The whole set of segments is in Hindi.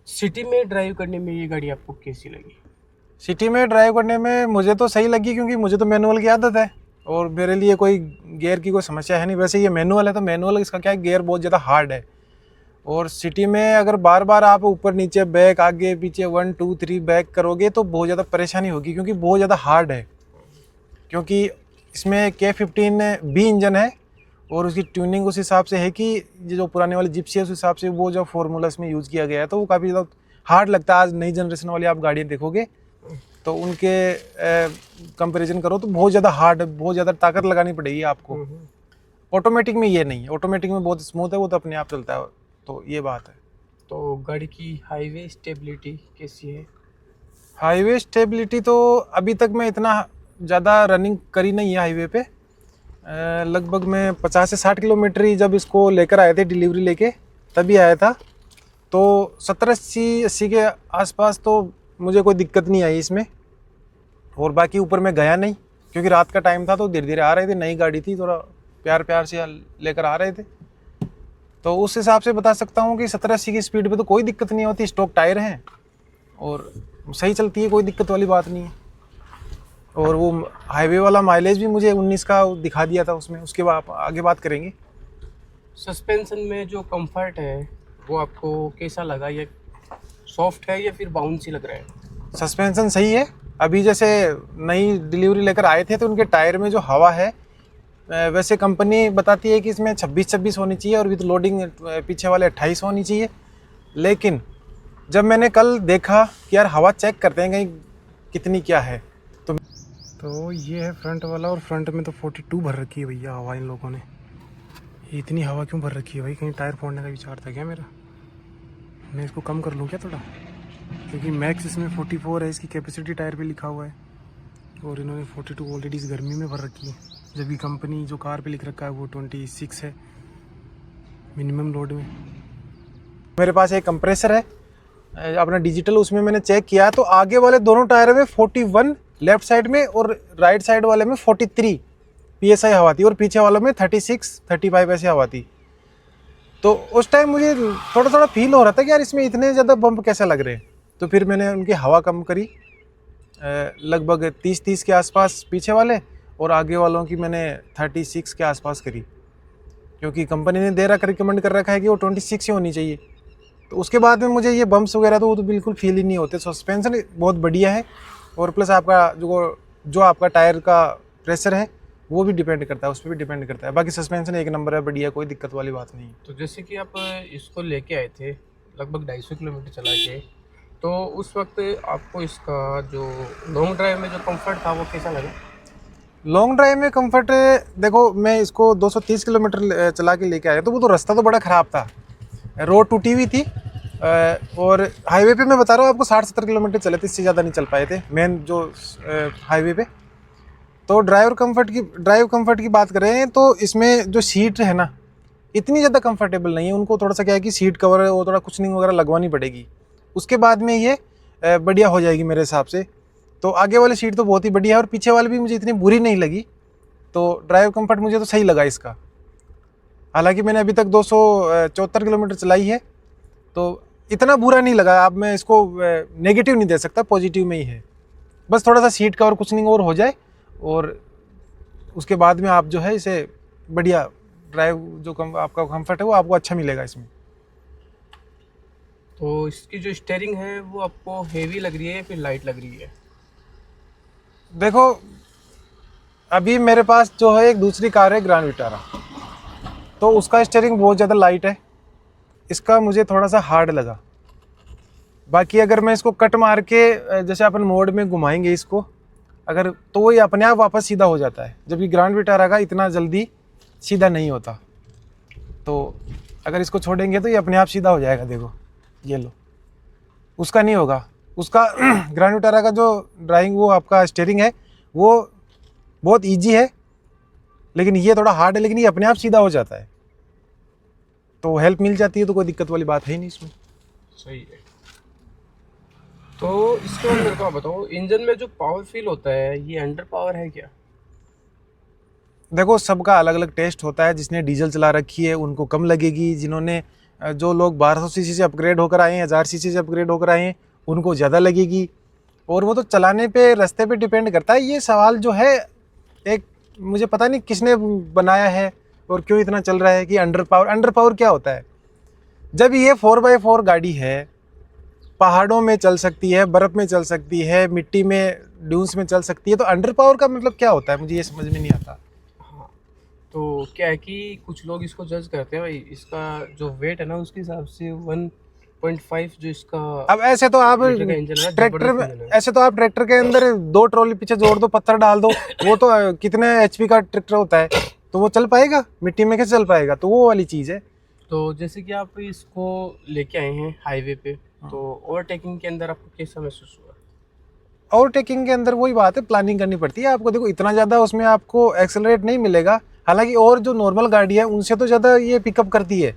सिटी में ड्राइव करने में ये गाड़ी आपको कैसी लगी? सिटी में ड्राइव करने में मुझे तो सही लगी, क्योंकि मुझे तो मैनुअल की आदत है और मेरे लिए कोई गियर की कोई समस्या है नहीं। वैसे ये मैनुअल है तो मैनुअल इसका क्या है, गियर बहुत ज़्यादा हार्ड है। और सिटी में अगर बार बार आप ऊपर नीचे बैक आगे पीछे 1 2 3 बैक करोगे तो बहुत ज़्यादा परेशानी होगी, क्योंकि बहुत ज़्यादा हार्ड है। क्योंकि इसमें K15B इंजन है और उसकी ट्यूनिंग उस हिसाब से है कि ये जो पुराने वाली जिप्सी है उस हिसाब से वो जो फार्मूला इसमें यूज़ किया गया है, तो वो काफ़ी ज़्यादा हार्ड लगता है। आज नई जनरेशन वाली आप गाड़ियाँ देखोगे तो उनके कंपैरिजन करो तो बहुत ज़्यादा हार्ड है, बहुत ज़्यादा ताकत लगानी पड़ेगी आपको। ऑटोमेटिक में ये नहीं है, ऑटोमेटिक में बहुत स्मूथ है, वो तो अपने आप चलता है। तो ये बात है। तो गाड़ी की हाईवे स्टेबिलिटी कैसी है? हाईवे स्टेबिलिटी तो अभी तक मैं इतना ज़्यादा रनिंग करी नहीं है हाईवे पे। लगभग मैं 50 से 60 किलोमीटर ही जब इसको लेकर आए थे डिलीवरी लेके तभी आया था, तो 70-80 के आसपास तो मुझे कोई दिक्कत नहीं आई इसमें। और बाकी ऊपर मैं गया नहीं, क्योंकि रात का टाइम था तो धीरे धीरे आ रहे थे, नई गाड़ी थी, थोड़ा प्यार प्यार से लेकर आ रहे थे। तो उस हिसाब से बता सकता हूँ कि 70-80 की स्पीड पे तो कोई दिक्कत नहीं होती। स्टॉक टायर हैं और सही चलती है, कोई दिक्कत वाली बात नहीं है। और वो हाईवे वाला माइलेज भी मुझे 19 का दिखा दिया था उसमें, उसके बाद आगे बात करेंगे। सस्पेंशन में जो कंफर्ट है वो आपको कैसा लगा? ये सॉफ्ट है या फिर बाउंसी लग रहा है? सस्पेंशन सही है। अभी जैसे नई डिलीवरी लेकर आए थे तो उनके टायर में जो हवा है, वैसे कंपनी बताती है कि इसमें 26-26 होनी चाहिए और विद लोडिंग पीछे वाले 28 होनी चाहिए। लेकिन जब मैंने कल देखा कि यार हवा चेक करते हैं कहीं कितनी क्या है, तो ये है फ्रंट वाला, और फ्रंट में तो 42 भर रखी है भैया हवा इन लोगों ने। ये इतनी हवा क्यों भर रखी है भाई? कहीं टायर फोड़ने का विचार था क्या मेरा? मैं इसको कम कर लूँ क्या थोड़ा? क्योंकि मैक्स इसमें 44 है इसकी कैपेसिटी, टायर पे लिखा हुआ है, और इन्होंने 42 ऑलरेडी इस गर्मी में भर रखी है, जबकि कंपनी जो कार पे लिख रखा है वो 26 है मिनिमम लोड में। मेरे पास एक कंप्रेसर है अपना डिजिटल, उसमें मैंने चेक किया तो आगे वाले दोनों टायर में 41 लेफ्ट साइड में और राइट साइड वाले में 43 PSI हवा थी, और पीछे वालों में 36-35 ऐसी हवा थी। तो उस टाइम मुझे थोड़ा थोड़ा फील हो रहा था कि यार इसमें इतने ज़्यादा बम्प कैसे लग रहे हैं। तो फिर मैंने उनकी हवा कम करी, लगभग 30 के आसपास पीछे वाले, और आगे वालों की मैंने 36 के आसपास करी, क्योंकि कंपनी ने दे रखा रिकमेंड कर रखा है कि वो 26 ही होनी चाहिए। तो उसके बाद में मुझे ये बम्प्स वगैरह तो वो तो बिल्कुल फील ही नहीं होते। सस्पेंशन बहुत बढ़िया है, और प्लस आपका जो आपका टायर का प्रेशर है वो भी डिपेंड करता है, उस पर भी डिपेंड करता है। बाकी सस्पेंशन एक नंबर है, बढ़िया, कोई दिक्कत वाली बात नहीं। तो जैसे कि आप इसको लेके आए थे लगभग 250 किलोमीटर चला के, तो उस वक्त आपको इसका जो लॉन्ग ड्राइव में जो कंफर्ट था वो कैसा लगा? लॉन्ग ड्राइव में कंफर्ट, देखो मैं इसको 230 किलोमीटर चला के लेके आया, तो वो तो रास्ता तो बड़ा ख़राब था, रोड टूटी हुई थी। और हाईवे पे मैं बता रहा हूँ आपको 60-70 किलोमीटर चले थे, इससे ज़्यादा नहीं चल पाए थे मेन जो हाईवे पे। तो ड्राइव कंफर्ट की बात करें तो इसमें जो सीट है ना, इतनी ज़्यादा कंफर्टेबल नहीं है। उनको थोड़ा सा क्या है कि सीट कवर वो थोड़ा कुशनिंग वगैरह लगवानी पड़ेगी, उसके बाद में ये बढ़िया हो जाएगी मेरे हिसाब से। तो आगे वाली सीट तो बहुत ही बढ़िया है, और पीछे वाली भी मुझे इतनी बुरी नहीं लगी। तो ड्राइव कंफर्ट मुझे तो सही लगा इसका। हालांकि मैंने अभी तक 274 किलोमीटर चलाई है, तो इतना बुरा नहीं लगा। अब मैं इसको नेगेटिव नहीं दे सकता, पॉजिटिव में ही है। बस थोड़ा सा सीट कवर कुशनिंग और हो जाए, और उसके बाद में आप जो है इसे बढ़िया ड्राइव जो आपका कंफर्ट है वो आपको अच्छा मिलेगा इसमें। तो इसकी जो स्टीयरिंग है वो आपको हेवी लग रही है या फिर लाइट लग रही है? देखो अभी मेरे पास जो है एक दूसरी कार है ग्रैंड विटारा, तो उसका स्टीयरिंग बहुत ज़्यादा लाइट है, इसका मुझे थोड़ा सा हार्ड लगा। बाकी अगर मैं इसको कट मार के जैसे अपन मोड में घुमाएंगे इसको अगर, तो वो ये अपने आप वापस सीधा हो जाता है, जबकि ग्रैंड विटारा का इतना जल्दी सीधा नहीं होता। तो अगर इसको छोड़ेंगे तो ये अपने आप सीधा हो जाएगा। देखो ये लो, उसका नहीं होगा। उसका ग्रैंड विटारा का जो ड्राइविंग वो आपका स्टीयरिंग है वो बहुत ईजी है, लेकिन ये थोड़ा हार्ड है, लेकिन ये अपने आप सीधा हो जाता है, तो हेल्प मिल जाती है, तो कोई दिक्कत वाली बात है ही नहीं इसमें। सही है। तो इसके बाद मेरे को आप बताओ, इंजन में जो पावर फील होता है ये अंडर पावर है क्या? देखो सबका अलग अलग टेस्ट होता है, जिसने डीजल चला रखी है उनको कम लगेगी, जिन्होंने जो लोग 1200 सीसी से अपग्रेड होकर आए हैं, 1000 सीसी से अपग्रेड होकर आए हैं, उनको ज़्यादा लगेगी। और वो तो चलाने पे, रास्ते पे डिपेंड करता है। ये सवाल जो है, एक मुझे पता नहीं किसने बनाया है और क्यों इतना चल रहा है कि अंडर पावर क्या होता है। जब ये 4x4 गाड़ी है, पहाड़ों में चल सकती है, बर्फ़ में चल सकती है, मिट्टी में, ड्यून्स में चल सकती है, तो अंडर पावर का मतलब क्या होता है, मुझे ये समझ में नहीं आता। हाँ, तो क्या है कि कुछ लोग इसको जज करते हैं भाई, इसका जो वेट है ना उसके हिसाब से 1.5 जो इसका अब ऐसे तो आप लीटर का इंजन है, ट्रैक्टर में, जबरदस्त इंजन है। ऐसे तो आप ट्रैक्टर के अंदर 2 ट्रॉली पीछे जोड़ दो, पत्थर डाल दो, वो तो कितने एचपी का ट्रैक्टर होता है, तो वो चल पाएगा? मिट्टी में कैसे चल पाएगा? तो वो वाली चीज़ है। तो जैसे कि आप इसको लेके आए हैं हाईवे पे, तो ओवरटेकिंग के अंदर आपको कैसा महसूस हुआ? ओवरटेकिंग के अंदर वही बात है, प्लानिंग करनी पड़ती है आपको। देखो इतना ज़्यादा उसमें आपको एक्सेलरेट नहीं मिलेगा, हालांकि और जो नॉर्मल गाड़ी है उनसे तो ज़्यादा ये पिकअप करती है।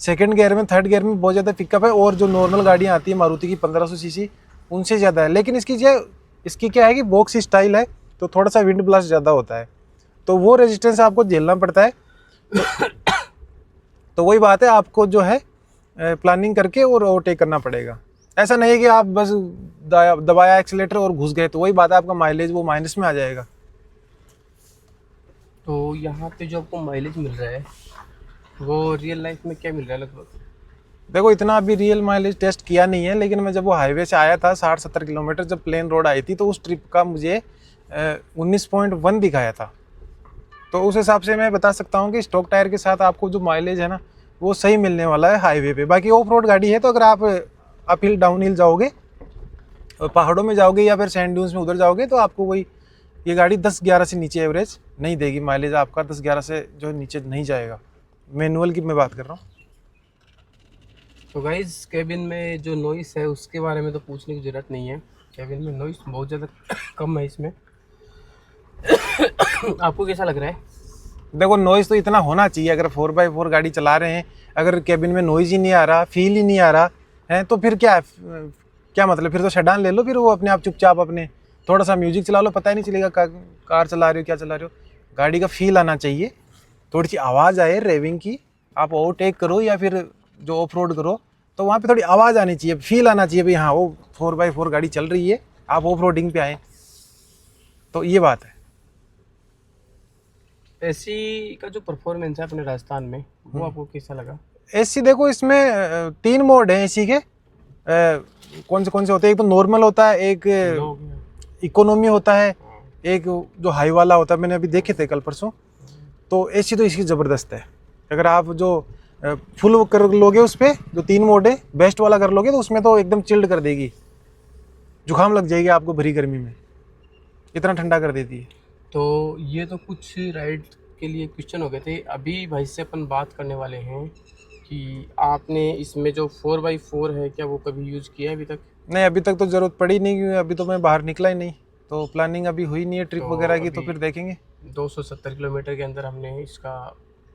सेकंड गियर में, थर्ड गियर में बहुत ज़्यादा पिकअप है, और जो नॉर्मल गाड़ियाँ आती है मारुति की 1500 सीसी, उनसे ज़्यादा है। लेकिन इसकी क्या है कि बॉक्स स्टाइल है, तो थोड़ा सा विंड ब्लास्ट ज़्यादा होता है, तो वो रेजिस्टेंस आपको झेलना पड़ता है। तो वही बात है, आपको जो है प्लानिंग करके और ओवरटेक करना पड़ेगा। ऐसा नहीं है कि आप बस दबाया एक्सीलेटर और घुस गए, तो वही बात है, आपका माइलेज वो माइनस में आ जाएगा। तो यहाँ पे जो आपको माइलेज मिल रहा है वो रियल लाइफ में क्या मिल रहा है लगभग? देखो इतना अभी रियल माइलेज टेस्ट किया नहीं है, लेकिन मैं जब वो हाईवे से आया था 60-70 किलोमीटर, जब प्लेन रोड आई थी, तो उस ट्रिप का मुझे 19.1 दिखाया था। तो उस हिसाब से मैं बता सकता हूँ कि स्टॉक टायर के साथ आपको जो माइलेज है ना, वो सही मिलने वाला है हाईवे पे। बाकी ऑफ रोड गाड़ी है, तो अगर आप अप हिल डाउन हिल जाओगे, पहाड़ों में जाओगे या फिर सैंड ड्यून्स में उधर जाओगे, तो आपको वही ये गाड़ी 10-11 से नीचे एवरेज नहीं देगी। माइलेज आपका 10-11 से जो नीचे नहीं जाएगा। मैनुअल की मैं बात कर रहा हूँ। तो गाइज केबिन में जो नॉइस है उसके बारे में तो पूछने की ज़रूरत नहीं है, केबिन में नॉइस बहुत ज़्यादा कम है इसमें। आपको कैसा लग रहा है? देखो नॉइज़ तो इतना होना चाहिए, अगर 4x4 गाड़ी चला रहे हैं, अगर केबिन में नॉइज़ ही नहीं आ रहा, फील ही नहीं आ रहा है, तो फिर क्या मतलब? फिर तो सेडान ले लो, फिर वो अपने आप चुपचाप अपने थोड़ा सा म्यूजिक चला लो, पता ही नहीं चलेगा कार चला रहे हो क्या चला रहे हो। गाड़ी का फील आना चाहिए, थोड़ी सी आवाज़ आए रेविंग की। आप ओवरटेक करो या फिर जो ऑफ रोड करो, तो वहाँ पे थोड़ी आवाज़ आनी चाहिए, फील आना चाहिए भाई हाँ वो 4x4 गाड़ी चल रही है, आप ऑफ रोडिंग पे आए, तो ये बात है। एसी का जो परफॉर्मेंस है अपने राजस्थान में, वो आपको कैसा लगा? एसी देखो इसमें 3 मोड हैं एसी के। कौन से होते हैं? एक तो नॉर्मल होता है, एक इकोनॉमी होता है, एक जो हाई वाला होता है। मैंने अभी देखे थे कल परसों। तो एसी तो इसकी ज़बरदस्त है। अगर आप जो फुल कर लोगे उस पर, जो 3 मोड है, बेस्ट वाला कर लोगे, तो उसमें तो एकदम चिल्ड कर देगी, जुकाम लग जाएगी आपको भरी गर्मी में, इतना ठंडा कर देती है। तो ये तो कुछ राइड के लिए क्वेश्चन हो गए थे। अभी भाई से अपन बात करने वाले हैं कि आपने इसमें जो 4x4 है, क्या वो कभी यूज़ किया है अभी तक? नहीं, अभी तक तो ज़रूरत पड़ी नहीं, क्योंकि अभी तो मैं बाहर निकला ही नहीं, तो प्लानिंग अभी हुई नहीं है ट्रिप तो वगैरह की, तो फिर देखेंगे। 270 किलोमीटर के अंदर हमने इसका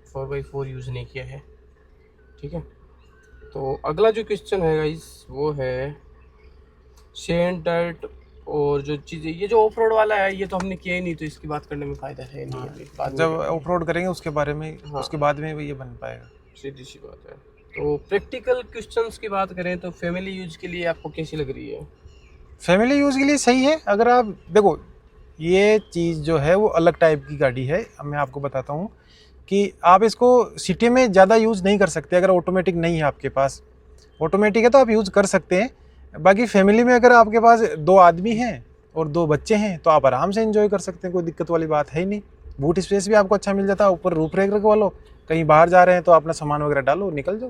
4x4 यूज़ नहीं किया है, ठीक है। तो अगला जो क्वेश्चन है गाइस वो है सैंड डर्ट और जो चीज़ें, ये जो ऑफ रोड वाला है ये तो हमने किया ही नहीं, तो इसकी बात करने में फ़ायदा है नहीं। अभी बाद में जब ऑफ रोड करेंगे उसके बारे में, हाँ। उसके बाद में ये बन पाएगा। सीधी सी बात है। तो प्रैक्टिकल क्वेश्चंस की बात करें तो फैमिली यूज के लिए आपको कैसी लग रही है? फैमिली यूज़ के लिए सही है। अगर आप देखो, ये चीज़ जो है वो अलग टाइप की गाड़ी है। अब मैं आपको बताता हूँ कि आप इसको सिटी में ज़्यादा यूज़ नहीं कर सकते अगर ऑटोमेटिक नहीं है आपके पास। ऑटोमेटिक है तो आप यूज़ कर सकते हैं। बाकी फैमिली में अगर आपके पास 2 आदमी हैं और 2 बच्चे हैं, तो आप आराम से एंजॉय कर सकते हैं, कोई दिक्कत वाली बात है ही नहीं। बूट स्पेस भी आपको अच्छा मिल जाता है, ऊपर रूफ रैक रखवा लो, कहीं बाहर जा रहे हैं तो अपना सामान वगैरह डालो, निकल जाओ।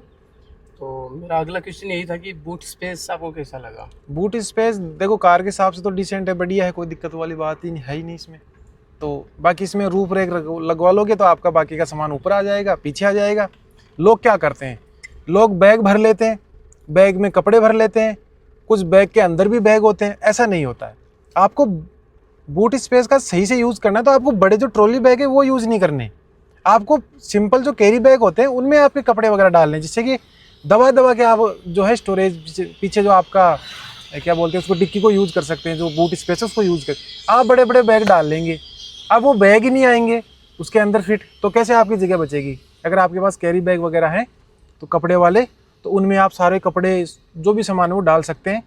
तो मेरा अगला क्वेश्चन यही था कि बूट स्पेस आपको कैसा लगा? बूट स्पेस देखो कार के हिसाब से तो डिसेंट है, बढ़िया है, कोई दिक्कत वाली बात ही है ही नहीं इसमें। तो बाकी इसमें रूफ रैक लगवा लोगे तो आपका बाकी का सामान ऊपर आ जाएगा, पीछे आ जाएगा। लोग क्या करते हैं, लोग बैग भर लेते हैं, बैग में कपड़े भर लेते हैं, कुछ बैग के अंदर भी बैग होते हैं। ऐसा नहीं होता है। आपको बूट स्पेस का सही से यूज़ करना है तो आपको बड़े जो ट्रॉली बैग है वो यूज़ नहीं करने। आपको सिंपल जो कैरी बैग होते हैं उनमें आपके कपड़े वगैरह डालने, जिससे कि दबा के आप जो है स्टोरेज पीछे जो आपका क्या बोलते हैं उसको, डिक्की को यूज़ कर सकते हैं, जो बूट स्पेस है उसको यूज़ कर। आप बड़े बड़े बैग डाल लेंगे, अब वो बैग ही नहीं आएंगे उसके अंदर फिट, तो कैसे आपकी जगह बचेगी? अगर आपके पास कैरी बैग वगैरह है तो कपड़े वाले, तो उनमें आप सारे कपड़े जो भी सामान है वो डाल सकते हैं।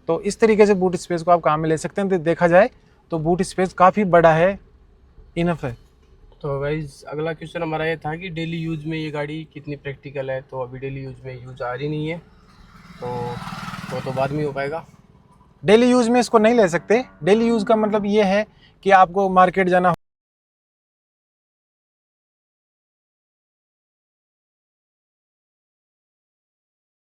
तो इस तरीके से बूट स्पेस को आप काम में ले सकते हैं। तो देखा जाए तो बूट स्पेस काफ़ी बड़ा है, इनफ है। तो गाइज अगला क्वेश्चन हमारा ये था कि डेली यूज़ में ये गाड़ी कितनी प्रैक्टिकल है। तो अभी डेली यूज़ में यूज़ आ रही नहीं है, तो वो तो बाद में हो पाएगा। डेली यूज़ में इसको नहीं ले सकते। डेली यूज़ का मतलब ये है कि आपको मार्केट जाना